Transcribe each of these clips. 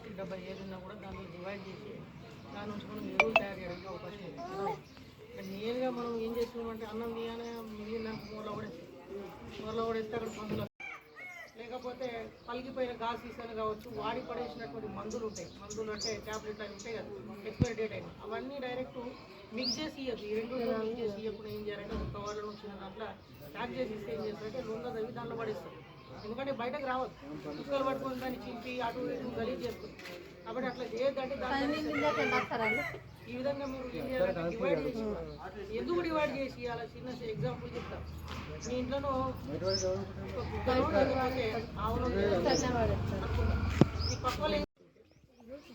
Plastic డబ్బా ఏదైనా కూడా దాంట్లో డివైడ్ చేసి దాని నుంచి మనం ఎరువులు తయారు చేయడానికి అవకాశం ఉంది. మెయిన్గా మనం ఏం చేస్తున్నామంటే అన్నం తీయగానే మిగిలిన మూలలో కూడా వేస్తే అక్కడ మందులు, లేకపోతే పలిగిపోయిన గాజు సీసాలు కావచ్చు, వాడి పడేసినటువంటి మందులు ఉంటాయి. మందులు అంటే ట్యాబ్లెట్లు అవి ఉంటాయి కదా, ఎక్స్పైరీ డేట్ అయినా అవన్నీ డైరెక్ట్ మిక్స్ చేసి ఇవ్వదు. ఈ రెండు మిక్స్ చేసి ఇవ్వకుండా ఏం చేయాలంటే ఒక కవర్లో వచ్చిన దాంట్లో ప్యాక్ చేసి ఇస్తే ఏం చేస్తారంటే లొంగ తవ్వి దాంట్లో పడేస్తారు. ఎందుకంటే బయటకు రావద్దు, కుక్కలు పట్టుకొని దాన్ని చింపి అటు ఇటు గలీజ్ చేస్తుంది. కాబట్టి అట్లా చేయొద్దంటే ఈ విధంగా మీరు ఏం చేయాలంటే డివైడ్ చేసి, ఎందుకు డివైడ్ చేసి అలా చిన్న ఎగ్జాంపుల్ చెప్తాను. మీ ఇంట్లో ఆవులు ఈ పక్క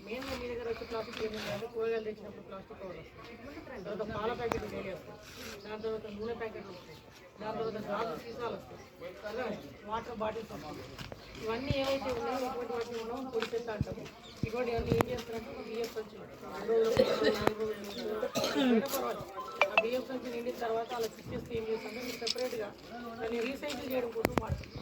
మెయిన్గా మీ దగ్గర వచ్చే ప్లాస్టిక్ ఏంటంటే కూరగాయలు తెచ్చినప్పుడు ప్లాస్టిక్ కవర్ వస్తాయి, తర్వాత పాల ప్యాకెట్లు వేడి వస్తాయి, దాని తర్వాత నూనె ప్యాకెట్లు వస్తాయి, దాని తర్వాత గాజు సీసాలు వస్తాయి, వాటర్ బాటిల్స్ వస్తాయి. ఇవన్నీ ఏవైతే ఉన్నాయో ఇటువంటి వాటిని మనం పొడి చేస్తా అంటాము. ఇటువంటి అన్నీ ఏం చేస్తారంటే బియ్యం సంచి 2 రోజులు 4 రోజులు పర్వాలేదు, ఆ బియ్యం సంచి నిండిన తర్వాత అలా పిచ్చేస్తే ఏం చేస్తామంటే సెపరేట్గా దాన్ని రీసైకిల్ చేయడం కోసం వాడతాం.